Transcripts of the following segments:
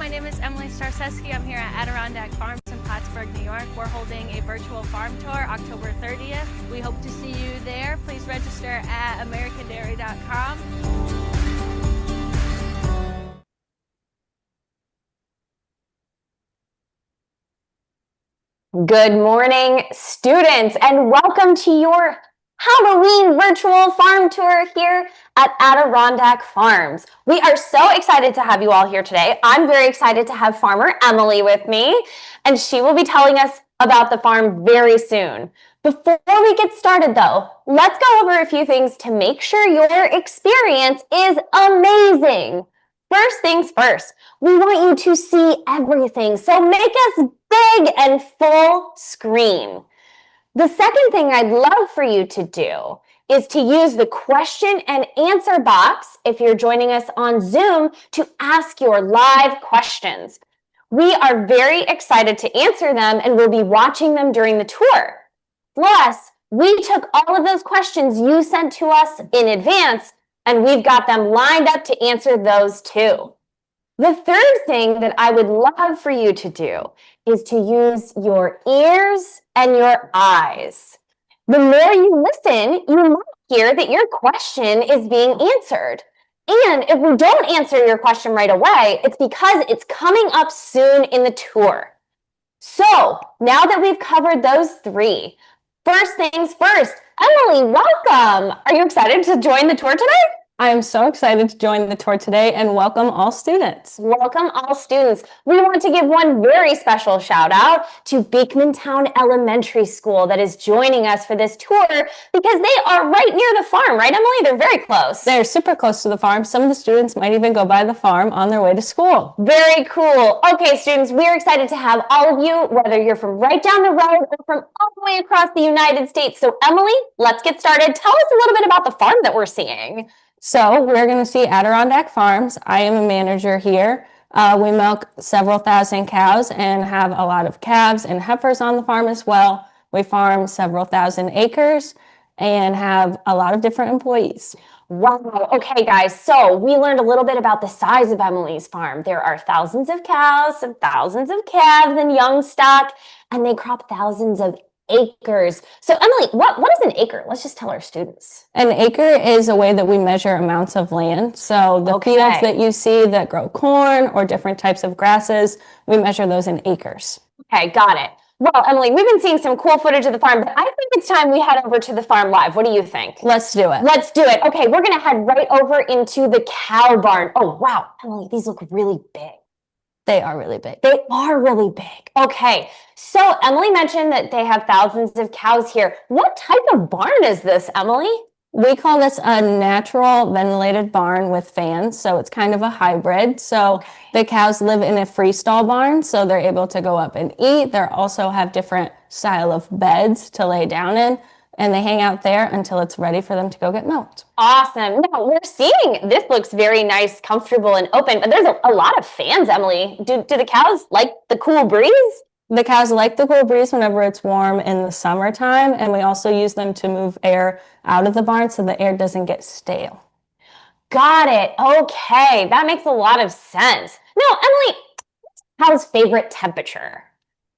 my name is Emily Starseski. I'm here at Adirondack Farms in Plattsburgh, New York. We're holding a virtual farm tour October 30th. We hope to see you there. Please register at americandairy.com. Good morning, students, and welcome to your Halloween virtual farm tour here at Adirondack Farms. We are so excited to have you all here today. I'm very excited to have farmer Emily with me, and she will be telling us about the farm very soon. Before we get started though, let's go over a few things to make sure your experience is amazing. First things first, we want you to see everything, so make us big and full screen. The second thing I'd love for you to do is to use the question and answer box if you're joining us on Zoom to ask your live questions. We are very excited to answer them and we'll be watching them during the tour. Plus, we took all of those questions you sent to us in advance and we've got them lined up to answer those too. The third thing that I would love for you to do is to use your ears and your eyes. The more you listen, you might hear that your question is being answered. And if we don't answer your question right away, it's because it's coming up soon in the tour. So now that we've covered those three, first things first, Emily, welcome. Are you excited to join the tour today? I am so excited to join the tour today and welcome all students. Welcome all students. We want to give one very special shout out to Beekmantown Elementary School that is joining us for this tour because they are right near the farm, right, Emily? They're very close. They're super close to the farm. Some of the students might even go by the farm on their way to school. Very cool. Okay, students, we're excited to have all of you, whether you're from right down the road or from all the way across the United States. So Emily, let's get started. Tell us a little bit about the farm that we're seeing. So we're going to see Adirondack Farms. I am a manager here. We milk several thousand cows and have a lot of calves and heifers on the farm as well. We farm several thousand acres and have a lot of different employees. Wow. Okay, guys. So we learned a little bit about the size of Emily's farm. There are thousands of cows and thousands of calves and young stock, and they crop thousands of acres. So Emily, what is an acre? Let's just tell our students. An acre is a way that we measure amounts of land. So the fields that you see that grow corn or different types of grasses, we measure those in acres. Okay, got it. Well, Emily, we've been seeing some cool footage of the farm, but I think it's time we head over to the farm live. What do you think? Let's do it. Let's do it. Okay, we're going to head right over into the cow barn. Oh, wow. Emily, these look really big. They are really big. They are really big. Okay, so Emily mentioned that they have thousands of cows here. What type of barn is this, Emily? We call this a natural ventilated barn with fans, so it's kind of a hybrid. So the cows live in a freestall barn, so they're able to go up and eat. They also have different style of beds to lay down in, and they hang out there until it's ready for them to go get milked. Awesome. Now we're seeing, this looks very nice, comfortable, and open, but there's a lot of fans, Emily. Do the cows like the cool breeze? The cows like the cool breeze whenever it's warm in the summertime, and we also use them to move air out of the barn so the air doesn't get stale. Got it. Okay, that makes a lot of sense. Now, Emily, what's a cow's favorite temperature?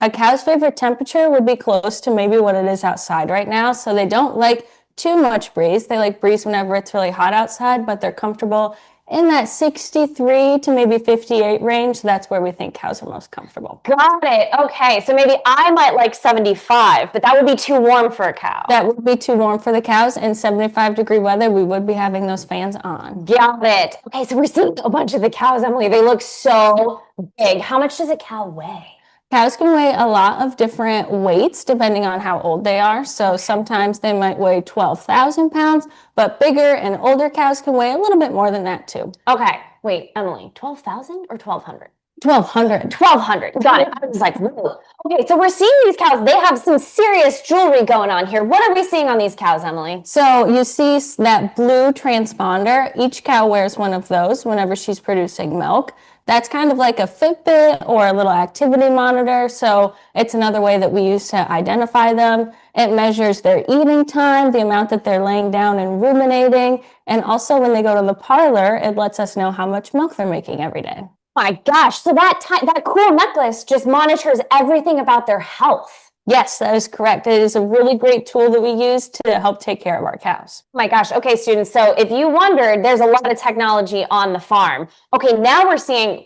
A cow's favorite temperature would be close to maybe what it is outside right now. So they don't like too much breeze. They like breeze whenever it's really hot outside, but they're comfortable in that 63 to maybe 58 range. That's where we think cows are most comfortable. Got it. Okay, so maybe I might like 75, but that would be too warm for a cow. That would be too warm for the cows. In 75-degree weather, we would be having those fans on. Got it. Okay, so we're seeing a bunch of the cows, Emily. They look so big. How much does a cow weigh? Cows can weigh a lot of different weights depending on how old they are. So sometimes they might weigh 12,000 pounds, but bigger and older cows can weigh a little bit more than that too. Okay, wait, Emily, 12,000 or 1,200? 1,200. 1,200. Got it. I was like, whoa. Okay, so we're seeing these cows. They have some serious jewelry going on here. What are we seeing on these cows, Emily? So you see that blue transponder. Each cow wears one of those whenever she's producing milk. That's kind of like a Fitbit or a little activity monitor. So it's another way that we use to identify them. It measures their eating time, the amount that they're laying down and ruminating. And also when they go to the parlor, it lets us know how much milk they're making every day. My gosh, so that cool necklace just monitors everything about their health. Yes, that is correct. It is a really great tool that we use to help take care of our cows. Oh my gosh. Okay, students. So if you wondered, there's a lot of technology on the farm. Okay, now we're seeing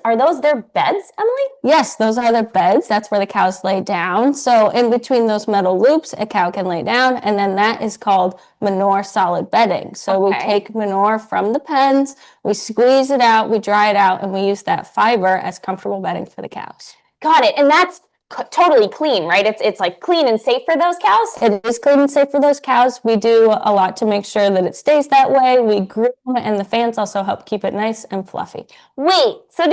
are those their beds, Emily? Yes, those are the beds. That's where the cows lay down. So in between those metal loops, a cow can lay down, and then that is called manure solid bedding. So we take manure from the pens, we squeeze it out, we dry it out, and we use that fiber as comfortable bedding for the cows. Got it. And that's totally clean, right? It's like clean and safe for those cows? It is clean and safe for those cows. We do a lot to make sure that it stays that way. We groom, and the fans also help keep it nice and fluffy. Wait, so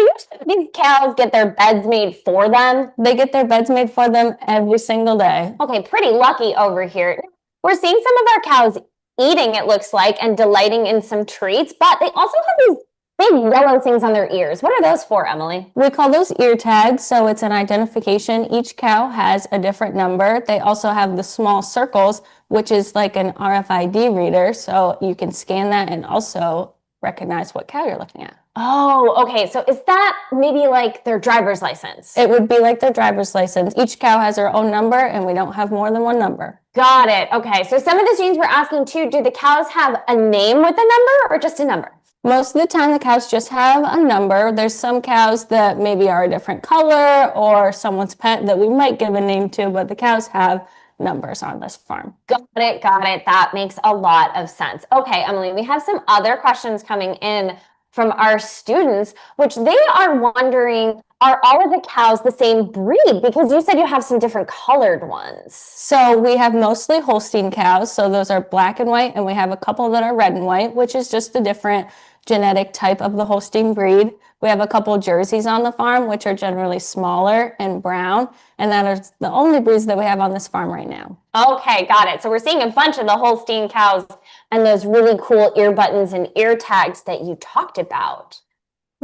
these cows get their beds made for them? They get their beds made for them every single day. Okay, pretty lucky over here. We're seeing some of our cows eating, it looks like, and delighting in some treats, but they also have these big yellow things on their ears. What are those for, Emily? We call those ear tags, so it's an identification. Each cow has a different number. They also have the small circles, which is like an RFID reader, so you can scan that and also recognize what cow you're looking at. Oh, okay. So is that maybe like their driver's license? It would be like their driver's license. Each cow has her own number, and we don't have more than one number. Got it. Okay. So some of the students were asking too, do the cows have a name with a number or just a number? Most of the time, the cows just have a number. There's some cows that maybe are a different color or someone's pet that we might give a name to, but the cows have numbers on this farm. Got it. Got it. That makes a lot of sense. Okay, Emily, we have some other questions coming in from our students, which they are wondering, are all of the cows the same breed? Because you said you have some different colored ones. So we have mostly Holstein cows. So those are black and white, and we have a couple that are red and white, which is just a different genetic type of the Holstein breed. We have a couple Jerseys on the farm, which are generally smaller and brown, and that is the only breeds that we have on this farm right now. Okay, got it. So we're seeing a bunch of the Holstein cows and those really cool ear buttons and ear tags that you talked about.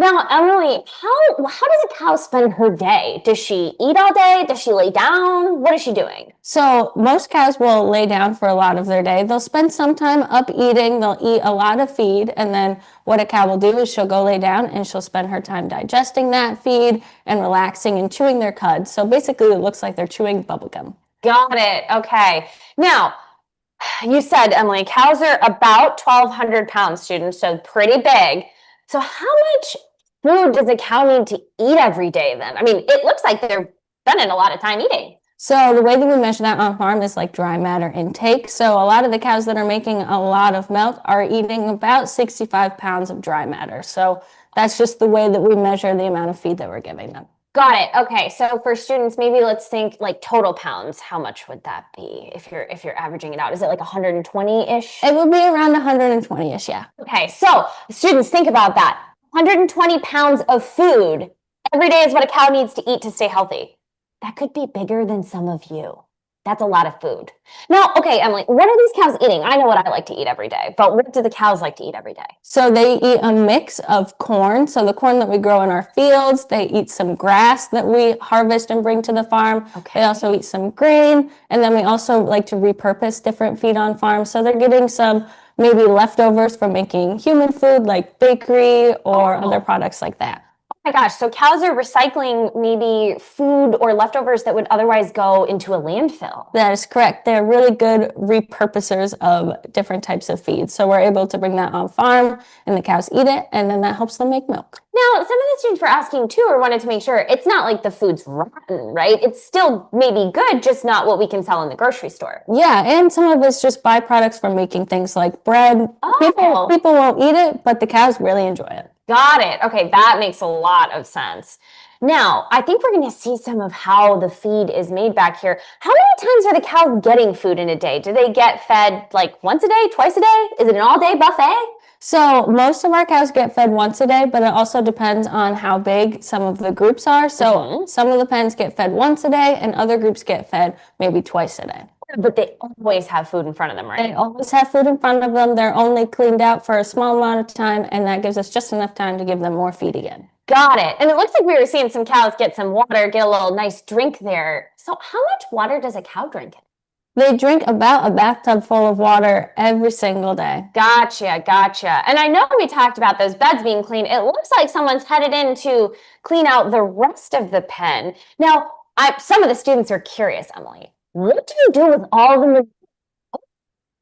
Now, Emily, how does a cow spend her day? Does she eat all day? Does she lay down? What is she doing? So most cows will lay down for a lot of their day. They'll spend some time up eating. They'll eat a lot of feed. And then what a cow will do is she'll go lay down and she'll spend her time digesting that feed and relaxing and chewing their cud. So basically it looks like they're chewing bubblegum. Got it. Okay. Now, you said, Emily, cows are about 1,200 pounds, students, so pretty big. So how much food does a cow need to eat every day then? I mean, it looks like they're spending a lot of time eating. So the way that we measure that on farm is like dry matter intake. So a lot of the cows that are making a lot of milk are eating about 65 pounds of dry matter. So that's just the way that we measure the amount of feed that we're giving them. Got it. Okay. So for students, maybe let's think like total pounds. How much would that be if you're averaging it out? Is it like 120-ish? It would be around 120-ish, yeah. Okay. So students, think about that. 120 pounds of food every day is what a cow needs to eat to stay healthy. That could be bigger than some of you. That's a lot of food. Now, okay, Emily, what are these cows eating? I know what I like to eat every day, but what do the cows like to eat every day? So they eat a mix of corn. So the corn that we grow in our fields, they eat some grass that we harvest and bring to the farm. Okay. They also eat some grain. And then we also like to repurpose different feed on farm. So they're getting some maybe leftovers from making human food like bakery or other products like that. Oh my gosh, so cows are recycling maybe food or leftovers that would otherwise go into a landfill. That is correct. They're really good repurposers of different types of feed. So we're able to bring that on farm and the cows eat it, and then that helps them make milk. Now, some of the students were asking too, or wanted to make sure it's not like the food's rotten, right? It's still maybe good, just not what we can sell in the grocery store. Yeah, and some of it's just byproducts from making things like bread. People won't eat it, but the cows really enjoy it. Got it. Okay, that makes a lot of sense. Now, I think we're going to see some of how the feed is made back here. How many times are the cows getting food in a day? Do they get fed like once a day, twice a day? Is it an all-day buffet? So most of our cows get fed once a day, but it also depends on how big some of the groups are. So some of the pens get fed once a day and other groups get fed maybe twice a day. But they always have food in front of them, right? They always have food in front of them. They're only cleaned out for a small amount of time, and that gives us just enough time to give them more feed again. Got it. And it looks like we were seeing some cows get some water, get a little nice drink there. So how much water does a cow drink? They drink about a bathtub full of water every single day. Gotcha, gotcha. And I know we talked about those beds being clean. It looks like someone's headed in to clean out the rest of the pen. Now, some of the students are curious, Emily. What do you do with all the?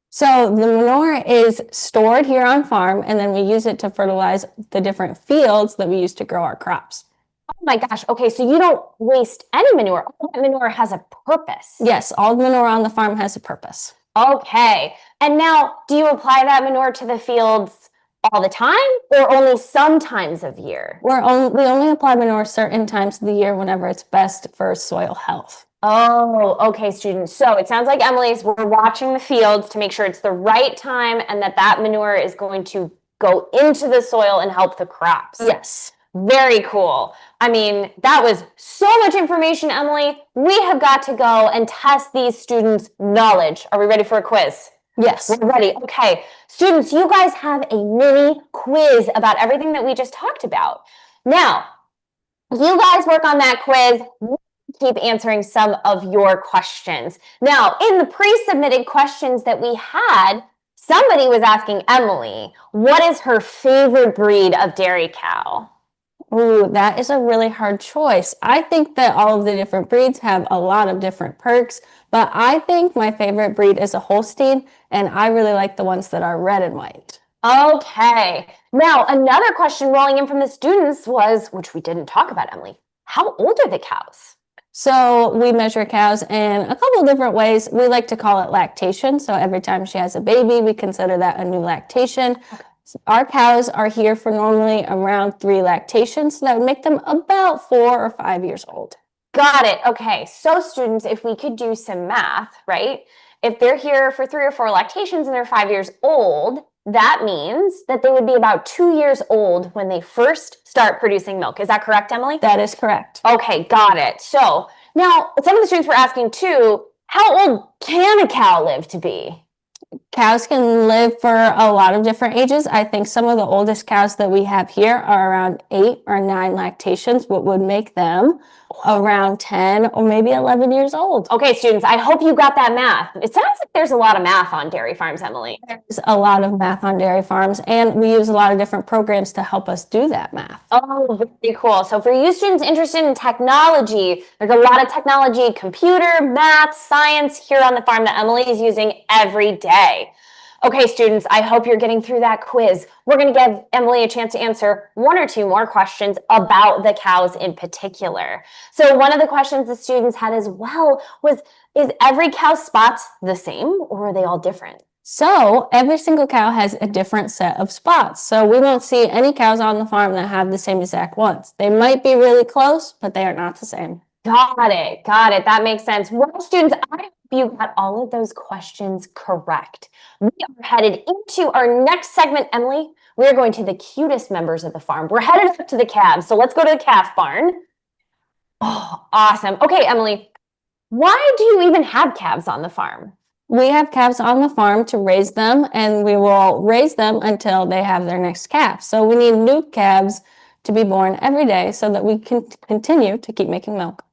So the manure is stored here on farm, and then we use it to fertilize the different fields that we use to grow our crops. Oh my gosh. Okay, so you don't waste any manure. All that manure has a purpose. Yes, all the manure on the farm has a purpose. Okay. And now, do you apply that manure to the fields all the time or only some times of year? We only apply manure certain times of the year whenever it's best for soil health. Oh, okay, students. So it sounds like we're watching the fields to make sure it's the right time and that manure is going to go into the soil and help the crops. Yes. Very cool. I mean, that was so much information, Emily. We have got to go and test these students' knowledge. Are we ready for a quiz? Yes. We're ready. Okay. Students, you guys have a mini quiz about everything that we just talked about. Now, you guys work on that quiz. Keep answering some of your questions. Now, in the pre-submitted questions that we had, somebody was asking Emily, what is her favorite breed of dairy cow? Ooh, that is a really hard choice. I think that all of the different breeds have a lot of different perks, but I think my favorite breed is a Holstein, and I really like the ones that are red and white. Okay. Now, another question rolling in from the students was, which we didn't talk about, Emily, how old are the cows? So we measure cows in a couple of different ways. We like to call it lactation. So every time she has a baby, we consider that a new lactation. Okay. Our cows are here for normally around 3 lactations, so that would make them about 4 or 5 years old. Got it. Okay. So students, if we could do some math, right? If they're here for 3 or 4 lactations and they're 5 years old, that means that they would be about 2 years old when they first start producing milk. Is that correct, Emily? That is correct. Okay, got it. So now some of the students were asking too, how old can a cow live to be? Cows can live for a lot of different ages. I think some of the oldest cows that we have here are around 8 or 9 lactations, what would make them around 10 or maybe 11 years old. Okay, students, I hope you got that math. It sounds like there's a lot of math on dairy farms, Emily. There's a lot of math on dairy farms, and we use a lot of different programs to help us do that math. Oh, very cool. So for you students interested in technology, there's a lot of technology, computer, math, science here on the farm that Emily is using every day. Okay, students, I hope you're getting through that quiz. We're going to give Emily a chance to answer 1 or 2 more questions about the cows in particular. So one of the questions the students had as well was, is every cow's spots the same or are they all different? So every single cow has a different set of spots. So we won't see any cows on the farm that have the same exact ones. They might be really close, but they are not the same. Got it. Got it. That makes sense. Well, students, I hope you got all of those questions correct. We are headed into our next segment, Emily. We're going to the cutest members of the farm. We're headed up to the calves. So let's go to the calf barn. Oh, awesome. Okay, Emily, why do you even have calves on the farm? We have calves on the farm to raise them, and we will raise them until they have their next calf. So we need new calves to be born every day so that we can continue to keep making milk.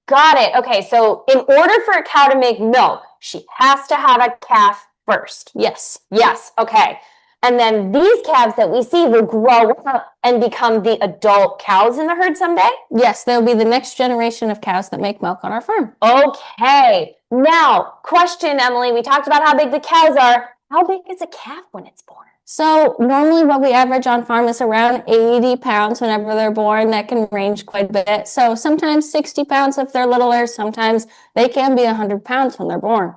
Got it. Okay, so in order for a cow to make milk, she has to have a calf first. Yes. Yes. Okay. And then these calves that we see will grow up and become the adult cows in the herd someday? Yes, they'll be the next generation of cows that make milk on our farm. Okay. Now, question, Emily. We talked about how big the cows are. How big is a calf when it's born? So normally what we average on farm is around 80 pounds whenever they're born. That can range quite a bit. So sometimes 60 pounds if they're littler. Sometimes they can be 100 pounds when they're born.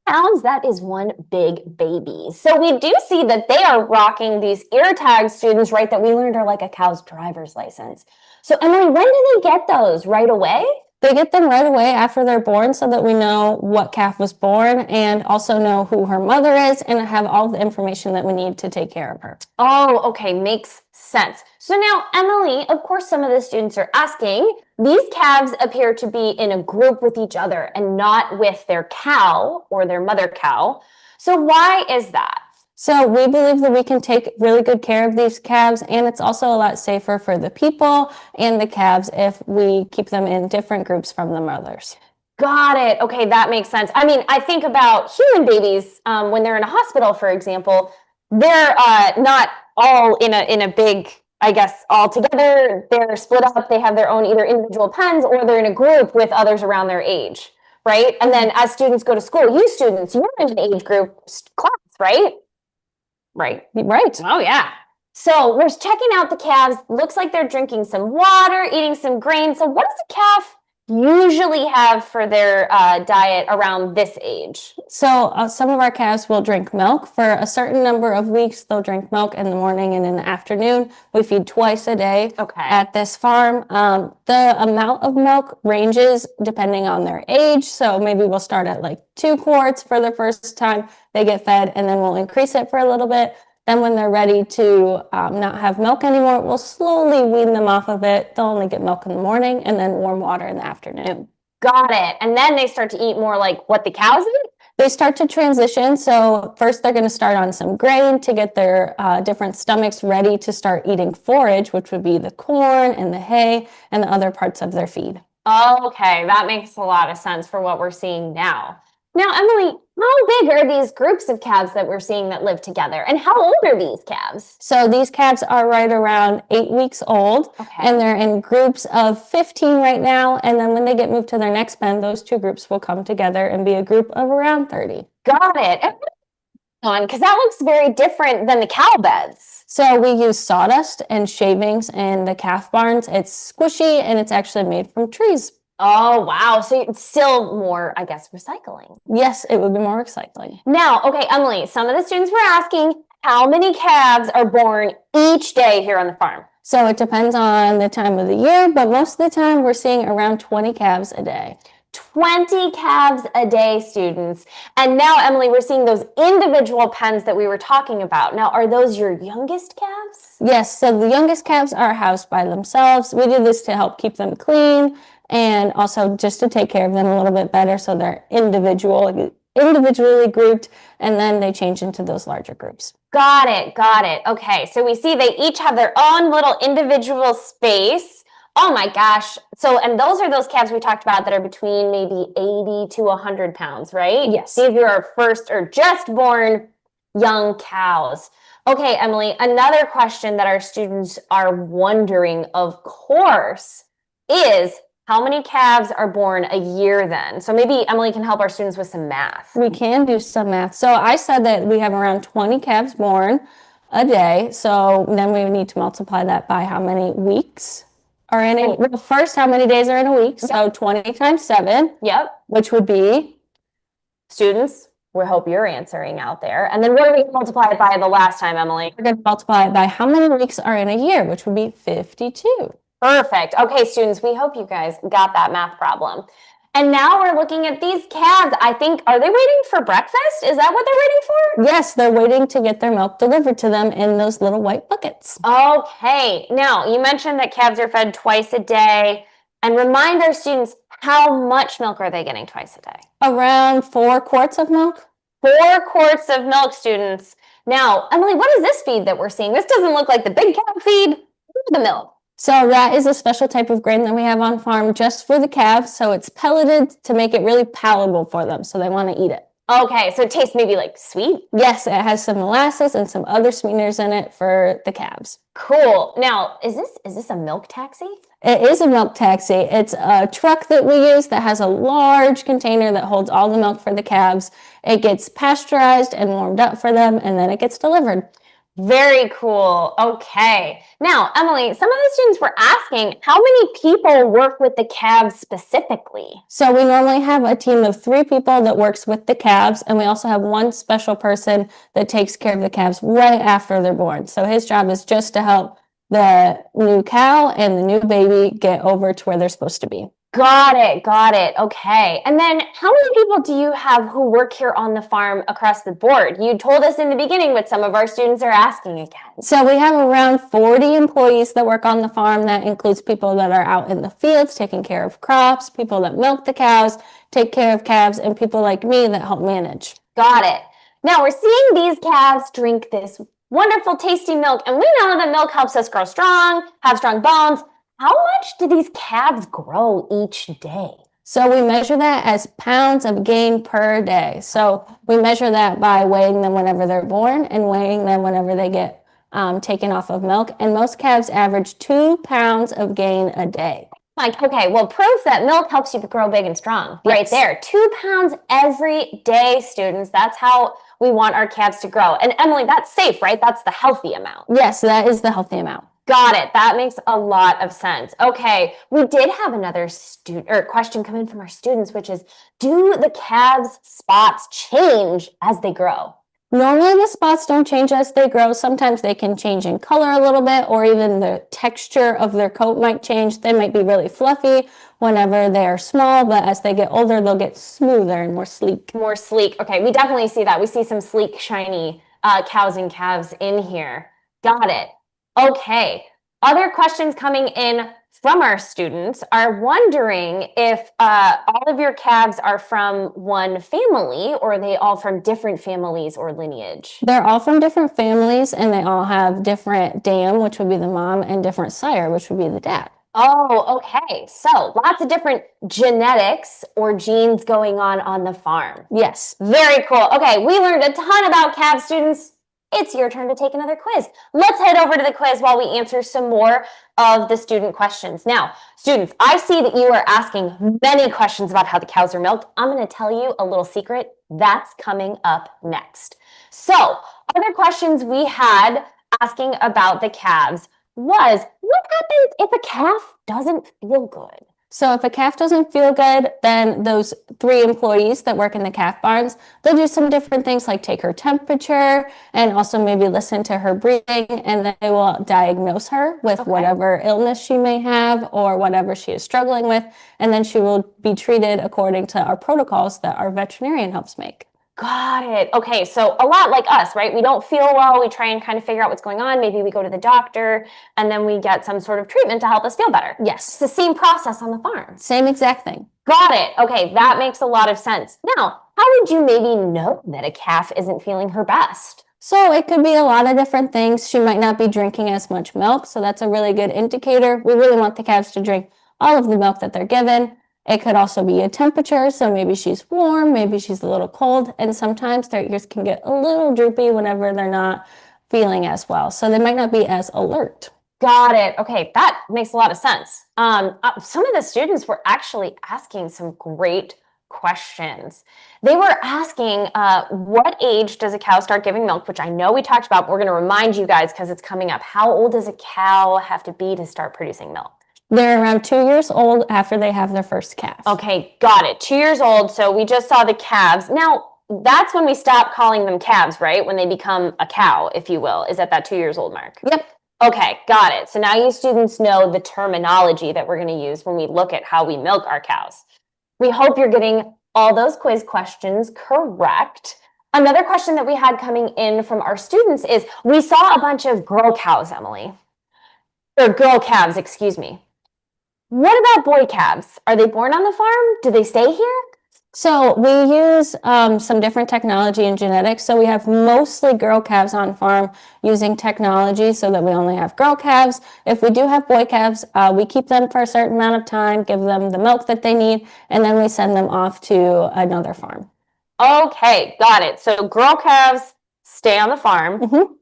Pounds, that is one big baby. So we do see that they are rocking these ear tags, students, right, that we learned are like a cow's driver's license. So Emily, when do they get those? Right away? They get them right away after they're born so that we know what calf was born and also know who her mother is and have all the information that we need to take care of her. Oh, okay. Makes sense. So now, Emily, of course, some of the students are asking, these calves appear to be in a group with each other and not with their cow or their mother cow. So why is that? So we believe that we can take really good care of these calves, and it's also a lot safer for the people and the calves if we keep them in different groups from the mothers. Got it. Okay, that makes sense. I mean, I think about human babies when they're in a hospital, for example. They're not all in a big, I guess, all together. They're split up. They have their own either individual pens or they're in a group with others around their age, right? And then as students go to school, you students, you're in an age group class, right? Right. Oh, yeah. So we're checking out the calves. Looks like they're drinking some water, eating some grain. So what does a calf usually have for their diet around this age? So some of our calves will drink milk. For a certain number of weeks, they'll drink milk in the morning and in the afternoon. We feed twice a day at this farm. The amount of milk ranges depending on their age. So maybe we'll start at like 2 quarts for the first time they get fed, and then we'll increase it for a little bit. Then when they're ready to not have milk anymore, we'll slowly wean them off of it. They'll only get milk in the morning and then warm water in the afternoon. Got it. And then they start to eat more like what the cows eat? They start to transition. So first they're going to start on some grain to get their different stomachs ready to start eating forage, which would be the corn and the hay and the other parts of their feed. Okay, that makes a lot of sense for what we're seeing now. Now, Emily, how big are these groups of calves that we're seeing that live together? And how old are these calves? So these calves are right around 8 weeks old, and they're in groups of 15 right now. And then when they get moved to their next pen, those 2 groups will come together and be a group of around 30. Got it. Because that looks very different than the cow beds. So we use sawdust and shavings in the calf barns. It's squishy and it's actually made from trees. Oh, wow. So it's still more, I guess, recycling. Yes, it would be more recycling. Now, okay, Emily, some of the students were asking how many calves are born each day here on the farm? So it depends on the time of the year, but most of the time we're seeing around 20 calves a day. 20 calves a day, students. And now, Emily, we're seeing those individual pens that we were talking about. Now, are those your youngest calves? Yes, so the youngest calves are housed by themselves. We do this to help keep them clean and also just to take care of them a little bit better, so they're individually grouped, and then they change into those larger groups. Got it, got it. Okay, so we see they each have their own little individual space. Oh my gosh. So, and those are those calves we talked about that are between maybe 80 to 100 pounds, right? Yes. These are our first or just born young cows. Okay, Emily, another question that our students are wondering, of course, is how many calves are born a year then? So maybe Emily can help our students with some math. We can do some math. So I said that we have around 20 calves born a day. So then we need to multiply that by how many weeks are in a week. First, how many days are in a week? So 20 times 7. Yep. Which would be? Students, we hope you're answering out there. And then what do we multiply it by the last time, Emily? We're going to multiply it by how many weeks are in a year, which would be 52. Perfect. Okay, students, we hope you guys got that math problem. And now we're looking at these calves. I think, are they waiting for breakfast? Is that what they're waiting for? Yes, they're waiting to get their milk delivered to them in those little white buckets. Okay. Now, you mentioned that calves are fed twice a day. And remind our students, how much milk are they getting twice a day? Around 4 quarts of milk. 4 quarts of milk, students. Now, Emily, what is this feed that we're seeing? This doesn't look like the big cow feed. The milk. So that is a special type of grain that we have on farm just for the calves. So it's pelleted to make it really palatable for them. So they want to eat it. Okay, so it tastes maybe like sweet? Yes, it has some molasses and some other sweeteners in it for the calves. Cool. Now, is this a milk taxi? It is a milk taxi. It's a truck that we use that has a large container that holds all the milk for the calves. It gets pasteurized and warmed up for them, and then it gets delivered. Very cool. Okay. Now, Emily, some of the students were asking, how many people work with the calves specifically? So we normally have a team of 3 people that works with the calves, and we also have one special person that takes care of the calves right after they're born. So his job is just to help the new cow and the new baby get over to where they're supposed to be. Got it. Got it. Okay. And then how many people do you have who work here on the farm across the board? You told us in the beginning, but some of our students are asking again. So we have around 40 employees that work on the farm. That includes people that are out in the fields taking care of crops, people that milk the cows, take care of calves, and people like me that help manage. Got it. Now we're seeing these calves drink this wonderful, tasty milk, and we know that milk helps us grow strong, have strong bones. How much do these calves grow each day? So we measure that as pounds of gain per day. So we measure that by weighing them whenever they're born and weighing them whenever they get taken off of milk. And most calves average 2 pounds of gain a day. Like, okay, well, proof that milk helps you grow big and strong. Right there. 2 pounds every day, students. That's how we want our calves to grow. And Emily, that's safe, right? That's the healthy amount. Yes, that is the healthy amount. Got it. That makes a lot of sense. Okay, we did have another question come in from our students, which is, do the calves' spots change as they grow? Normally the spots don't change as they grow. Sometimes they can change in color a little bit, or even the texture of their coat might change. They might be really fluffy whenever they are small, but as they get older, they'll get smoother and more sleek. More sleek. Okay, we definitely see that. We see some sleek, shiny cows and calves in here. Got it. Okay, other questions coming in from our students are wondering if all of your calves are from one family, or are they all from different families or lineage? They're all from different families, and they all have different dam, which would be the mom, and different sire, which would be the dad. Oh, okay. So lots of different genetics or genes going on the farm. Yes. Very cool. Okay, we learned a ton about calves, students. It's your turn to take another quiz. Let's head over to the quiz while we answer some more of the student questions. Now, students, I see that you are asking many questions about how the cows are milked. I'm going to tell you a little secret. That's coming up next. So, other questions we had asking about the calves was, what happens if a calf doesn't feel good? So if a calf doesn't feel good, then those 3 employees that work in the calf barns, they'll do some different things like take her temperature and also maybe listen to her breathing, and then they will diagnose her with whatever illness she may have or whatever she is struggling with, and then she will be treated according to our protocols that our veterinarian helps make. Got it. Okay, so a lot like us, right? We don't feel well, we try and kind of figure out what's going on. Maybe we go to the doctor and then we get some sort of treatment to help us feel better. Yes. It's the same process on the farm. Same exact thing. Got it. Okay, that makes a lot of sense. Now, how would you maybe know that a calf isn't feeling her best? So it could be a lot of different things. She might not be drinking as much milk, so that's a really good indicator. We really want the calves to drink all of the milk that they're given. It could also be a temperature, so maybe she's warm, maybe she's a little cold, and sometimes their ears can get a little droopy whenever they're not feeling as well, so they might not be as alert. Got it. Okay, that makes a lot of sense. Some of the students were actually asking some great questions. They were asking, what age does a cow start giving milk, which I know we talked about, but we're going to remind you guys because it's coming up. How old does a cow have to be to start producing milk? They're around 2 years old after they have their first calf. Okay, got it. 2 years old, so we just saw the calves. Now, that's when we stop calling them calves, right? When they become a cow, if you will, is at that 2 years old mark. Yep. Okay, got it. So now you students know the terminology that we're going to use when we look at how we milk our cows. We hope you're getting all those quiz questions correct. Another question that we had coming in from our students is, we saw a bunch of girl cows, Emily. Or girl calves, excuse me. What about boy calves? Are they born on the farm? Do they stay here? So we use some different technology and genetics. So we have mostly girl calves on farm using technology so that we only have girl calves. If we do have boy calves, we keep them for a certain amount of time, give them the milk that they need, and then we send them off to another farm. Okay, got it. So girl calves stay on the farm. Mm-hmm.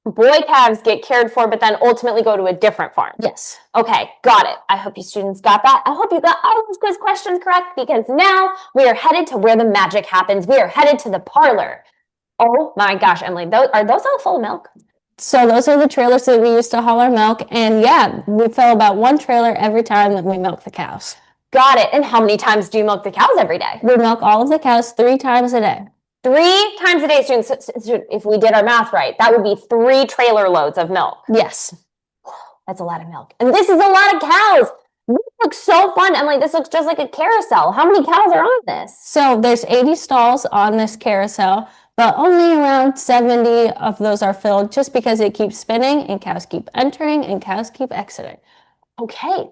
Boy calves get cared for, but then ultimately go to a different farm. Yes. Okay, got it. I hope you students got that. I hope you got all those quiz questions correct, because now we are headed to where the magic happens. We are headed to the parlor. Oh my gosh, Emily, are those all full of milk? So those are the trailers that we use to haul our milk. And yeah, we fill about 1 trailer every time that we milk the cows. Got it. And how many times do you milk the cows every day? We milk all of the cows 3 times a day. 3 times a day, students. So if we did our math right, that would be 3 trailer loads of milk. Yes. That's a lot of milk. And this is a lot of cows. This looks so fun, Emily. This looks just like a carousel. How many cows are on this? So there's 80 stalls on this carousel, but only around 70 of those are filled just because it keeps spinning and cows keep entering and cows keep exiting. Okay.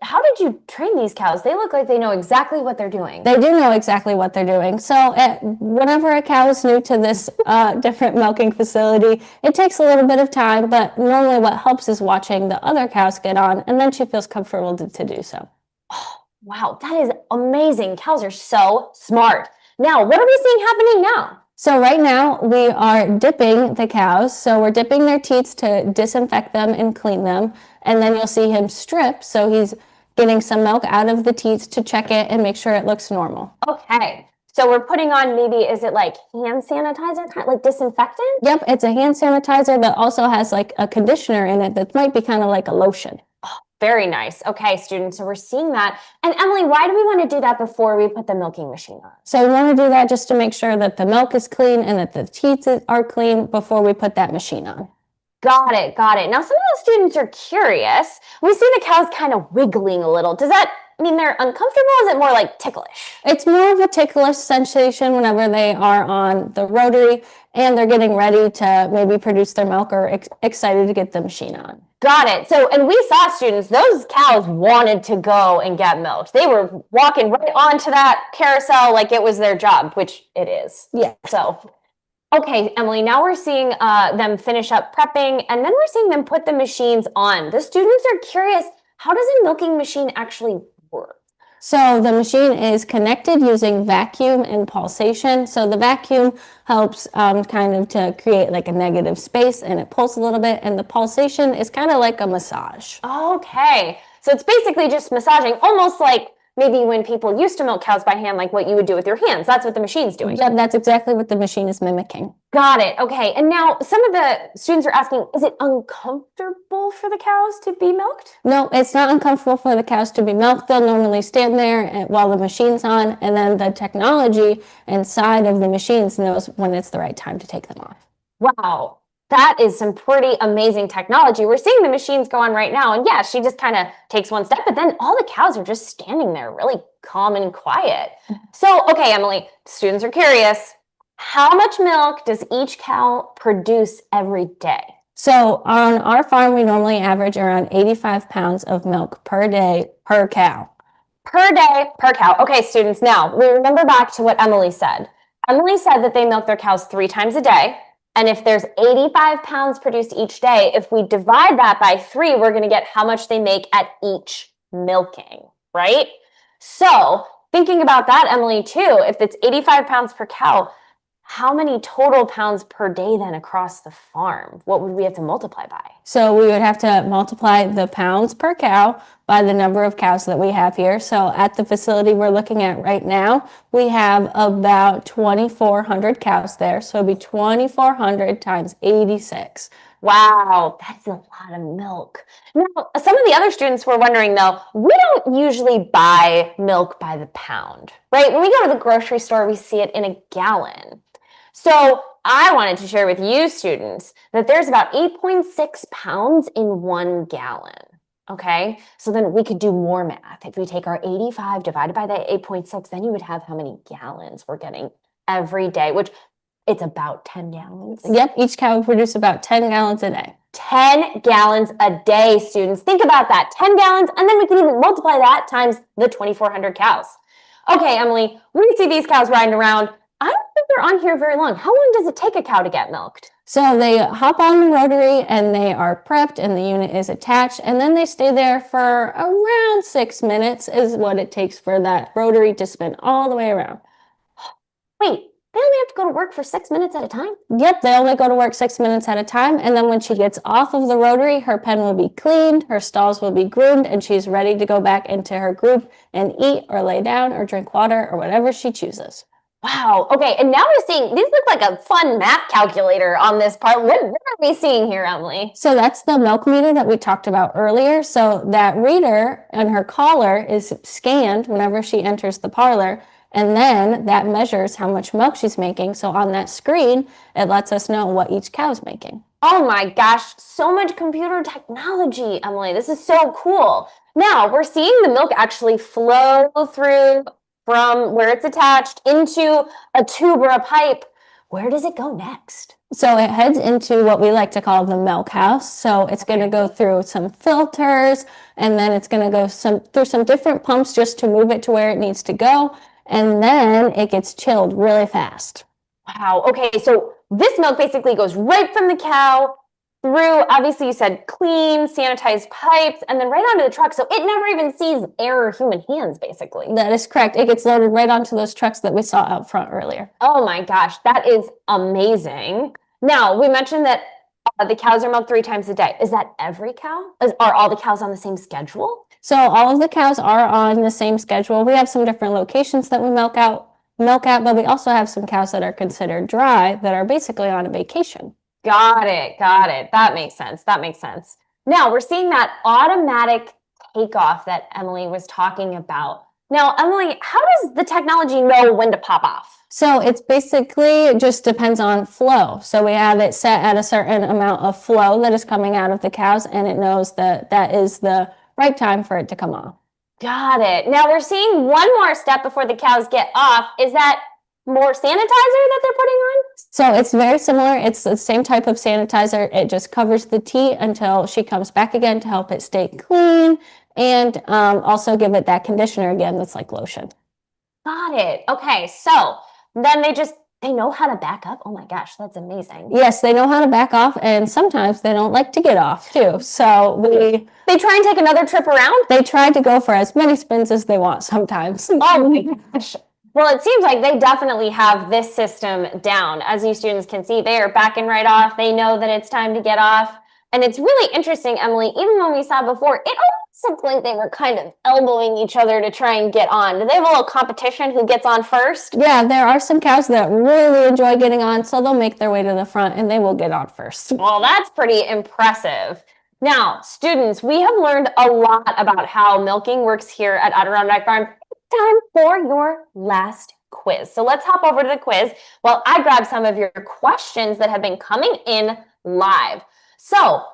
How did you train these cows? They look like they know exactly what they're doing. They do know exactly what they're doing. So whenever a cow is new to this different milking facility, it takes a little bit of time, but normally what helps is watching the other cows get on, and then she feels comfortable to do so. Oh, Wow, that is amazing. Cows are so smart. Now, what are we seeing happening now? So right now we are dipping the cows. So we're dipping their teats to disinfect them and clean them. And then you'll see him strip. So he's getting some milk out of the teats to check it and make sure it looks normal. Okay. So we're putting on maybe, is it like hand sanitizer, kind of like disinfectant? Yep, it's a hand sanitizer that also has like a conditioner in it that might be kind of like a lotion. Very nice. Okay, students, so we're seeing that. And Emily, why do we want to do that before we put the milking machine on? So we want to do that just to make sure that the milk is clean and that the teats are clean before we put that machine on. Got it, got it. Now, some of the students are curious. We see the cows kind of wiggling a little. Does that mean they're uncomfortable, or is it more like ticklish? It's more of a ticklish sensation whenever they are on the rotary and they're getting ready to maybe produce their milk or excited to get the machine on. Got it. So, and we saw students, those cows wanted to go and get milked. They were walking right onto that carousel like it was their job, which it is. Yeah. So, okay, Emily, now we're seeing them finish up prepping, and then we're seeing them put the machines on. The students are curious, how does a milking machine actually work? So the machine is connected using vacuum and pulsation. So the vacuum helps kind of to create like a negative space, and it pulls a little bit, and the pulsation is kind of like a massage. Okay, so it's basically just massaging, almost like maybe when people used to milk cows by hand, like what you would do with your hands. That's what the machine's doing. Yep, that's exactly what the machine is mimicking. Got it. Okay, and now some of the students are asking, is it uncomfortable for the cows to be milked? No, it's not uncomfortable for the cows to be milked. They'll normally stand there while the machine's on, and then the technology inside of the machines knows when it's the right time to take them off. Wow, that is some pretty amazing technology. We're seeing the machines go on right now, and yeah, she just kind of takes one step, but then all the cows are just standing there really calm and quiet. So, okay, Emily, students are curious. How much milk does each cow produce every day? So on our farm, we normally average around 85 pounds of milk per day per cow. Per day, per cow. Okay, students, now we remember back to what Emily said. Emily said that they milk their cows 3 times a day. And if there's 85 pounds produced each day, if we divide that by 3, we're going to get how much they make at each milking, right? So thinking about that, Emily, too, if it's 85 pounds per cow, how many total pounds per day then across the farm? What would we have to multiply by? So we would have to multiply the pounds per cow by the number of cows that we have here. So at the facility we're looking at right now, we have about 2,400 cows there. So it'd be 2,400 times 86. Wow, that's a lot of milk. Now, some of the other students were wondering though, we don't usually buy milk by the pound, right? When we go to the grocery store, we see it in a gallon. So I wanted to share with you students that there's about 8.6 pounds in 1 gallon. Okay, so then we could do more math. If we take our 85 divided by the 8.6, then you would have how many gallons we're getting every day, which it's about 10 gallons. Yep, each cow would produce about 10 gallons a day. 10 gallons a day, students. Think about that, 10 gallons, and then we can even multiply that times the 2,400 cows. Okay, Emily, we see these cows riding around. I don't think they're on here very long. How long does it take a cow to get milked? So they hop on the rotary and they are prepped and the unit is attached, and then they stay there for around 6 minutes is what it takes for that rotary to spin all the way around. Wait, they only have to go to work for 6 minutes at a time? Yep, they only go to work 6 minutes at a time, and then when she gets off of the rotary, her pen will be cleaned, her stalls will be groomed, and she's ready to go back into her group and eat or lay down or drink water or whatever she chooses. Wow. Okay. And now we're seeing, these look like a fun math calculator on this part. What are we seeing here, Emily? So that's the milk meter that we talked about earlier. So that reader and her collar is scanned whenever she enters the parlor. And then that measures how much milk she's making. So on that screen, it lets us know what each cow's making. Oh my gosh, so much computer technology, Emily. This is so cool. Now we're seeing the milk actually flow through from where it's attached into a tube or a pipe. Where does it go next? So it heads into what we like to call the milk house. So it's going to go through some filters, and then it's going to go through some different pumps just to move it to where it needs to go. And then it gets chilled really fast. Wow. Okay. So this milk basically goes right from the cow through, obviously you said clean, sanitized pipes, and then right onto the truck. So it never even sees air or human hands, basically. That is correct. It gets loaded right onto those trucks that we saw out front earlier. Oh my gosh, that is amazing. Now, we mentioned that the cows are milked 3 times a day. Is that every cow? Are all the cows on the same schedule? So all of the cows are on the same schedule. We have some different locations that we milk at, but we also have some cows that are considered dry that are basically on a vacation. Got it. That makes sense. Now, we're seeing that automatic takeoff that Emily was talking about. Now, Emily, how does the technology know when to pop off? So it's basically, it just depends on flow. So we have it set at a certain amount of flow that is coming out of the cows, and it knows that that is the right time for it to come off. Got it. Now we're seeing one more step before the cows get off. Is that more sanitizer that they're putting on? So it's very similar. It's the same type of sanitizer. It just covers the teat until she comes back again to help it stay clean, and also give it that conditioner again that's like lotion. Got it. Okay, so then they know how to back up. Oh my gosh, that's amazing. Yes, they know how to back off, and sometimes they don't like to get off too. So they try and take another trip around? They try to go for as many spins as they want sometimes. Oh my gosh. Well, it seems like they definitely have this system down. As you students can see, they are backing right off. They know that it's time to get off. And it's really interesting, Emily, even when we saw before, it almost looked like they were kind of elbowing each other to try and get on. Do they have a little competition who gets on first? Yeah, there are some cows that really enjoy getting on, so they'll make their way to the front and they will get on first. Well, that's pretty impressive. Now, students, we have learned a lot about how milking works here at Adirondack Farm. Time for your last quiz. So let's hop over to the quiz while I grab some of your questions that have been coming in live. So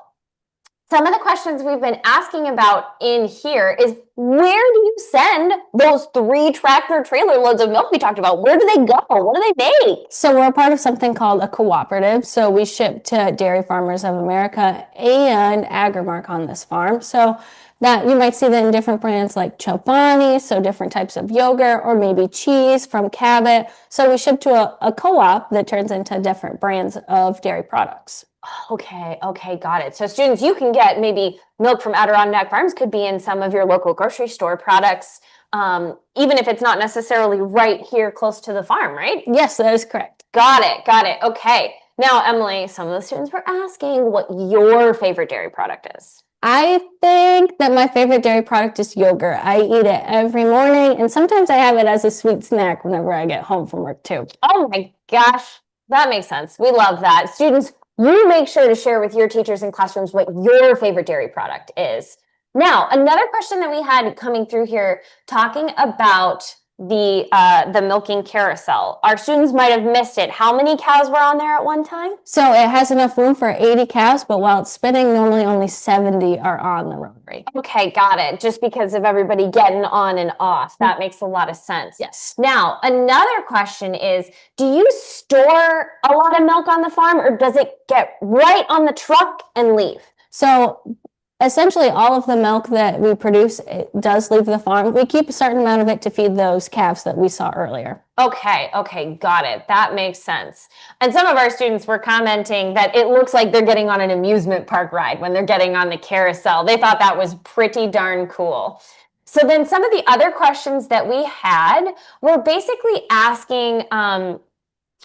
some of the questions we've been asking about in here is, where do you send those 3 tractor trailer loads of milk we talked about? Where do they go? What do they make? So we're a part of something called a cooperative. So we ship to Dairy Farmers of America and Agrimark on this farm. So that you might see that in different brands like Chobani, so different types of yogurt, or maybe cheese from Cabot. So we ship to a co-op that turns into different brands of dairy products. Okay, got it. So students, you can get maybe milk from Adirondack Farms, could be in some of your local grocery store products, even if it's not necessarily right here close to the farm, right? Yes, that is correct. Got it. Okay. Now, Emily, some of the students were asking what your favorite dairy product is. I think that my favorite dairy product is yogurt. I eat it every morning, and sometimes I have it as a sweet snack whenever I get home from work too. Oh my gosh, that makes sense. We love that. Students, you make sure to share with your teachers in classrooms what your favorite dairy product is. Now, another question that we had coming through here talking about the milking carousel. Our students might have missed it. How many cows were on there at one time? So it has enough room for 80 cows, but while it's spinning, normally only 70 are on the rotary. Okay, got it. Just because of everybody getting on and off. That makes a lot of sense. Yes. Now, another question is, do you store a lot of milk on the farm, or does it get right on the truck and leave? So essentially, all of the milk that we produce, it does leave the farm. We keep a certain amount of it to feed those calves that we saw earlier. Okay, got it. That makes sense. And some of our students were commenting that it looks like they're getting on an amusement park ride when they're getting on the carousel. They thought that was pretty darn cool. So then some of the other questions that we had were basically asking,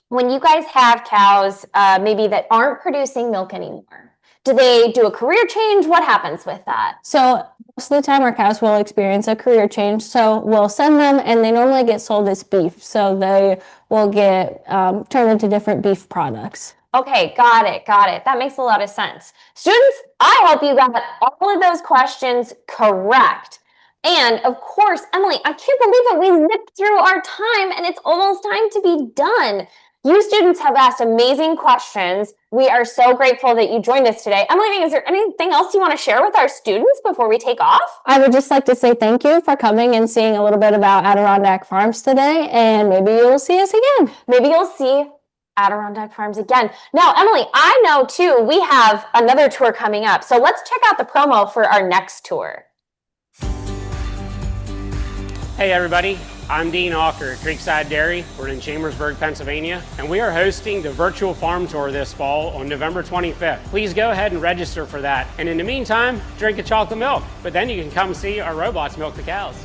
when you guys have cows maybe that aren't producing milk anymore, do they do a career change? What happens with that? So most of the time our cows will experience a career change. So we'll send them, and they normally get sold as beef. So they will get turned into different beef products. Okay, got it. That makes a lot of sense. Students, I hope you got all of those questions correct. And of course, Emily, I can't believe it. We zipped through our time and it's almost time to be done. You students have asked amazing questions. We are so grateful that you joined us today. Emily, is there anything else you want to share with our students before we take off? I would just like to say thank you for coming and seeing a little bit about Adirondack Farms today, and maybe you'll see us again. Maybe you'll see Adirondack Farms again. Now, Emily, I know too, we have another tour coming up. So let's check out the promo for our next tour. Hey everybody, I'm Dean Walker at Creekside Dairy. We're in Chambersburg, Pennsylvania, and we are hosting the virtual farm tour this fall on November 25th. Please go ahead and register for that. And in the meantime, drink a chocolate milk, but then you can come see our robots milk the cows.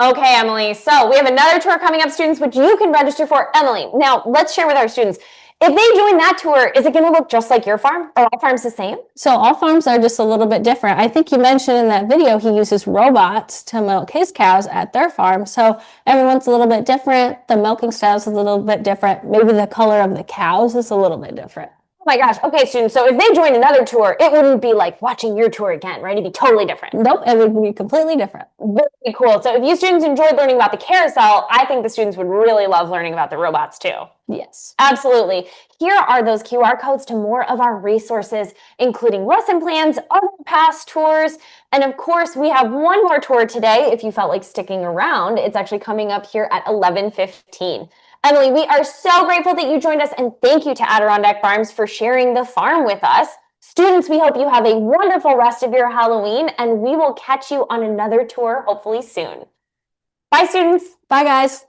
Okay, Emily, so we have another tour coming up, students, which you can register for. Emily, now let's share with our students. If they join that tour, is it going to look just like your farm? Are all farms the same? So all farms are just a little bit different. I think you mentioned in that video he uses robots to milk his cows at their farm. So everyone's a little bit different. The milking style is a little bit different. Maybe the color of the cows is a little bit different. Oh my gosh. Okay, students. So if they join another tour, it wouldn't be like watching your tour again, right? It'd be totally different. Nope, it would be completely different. Very cool. So if you students enjoyed learning about the carousel, I think the students would really love learning about the robots too. Yes. Absolutely. Here are those QR codes to more of our resources, including lesson plans, other past tours, and of course, we have one more tour today if you felt like sticking around. It's actually coming up here at 11:15. Emily, we are so grateful that you joined us, and thank you to Adirondack Farms for sharing the farm with us. Students, we hope you have a wonderful rest of your Halloween, and we will catch you on another tour hopefully soon. Bye, students. Bye, guys.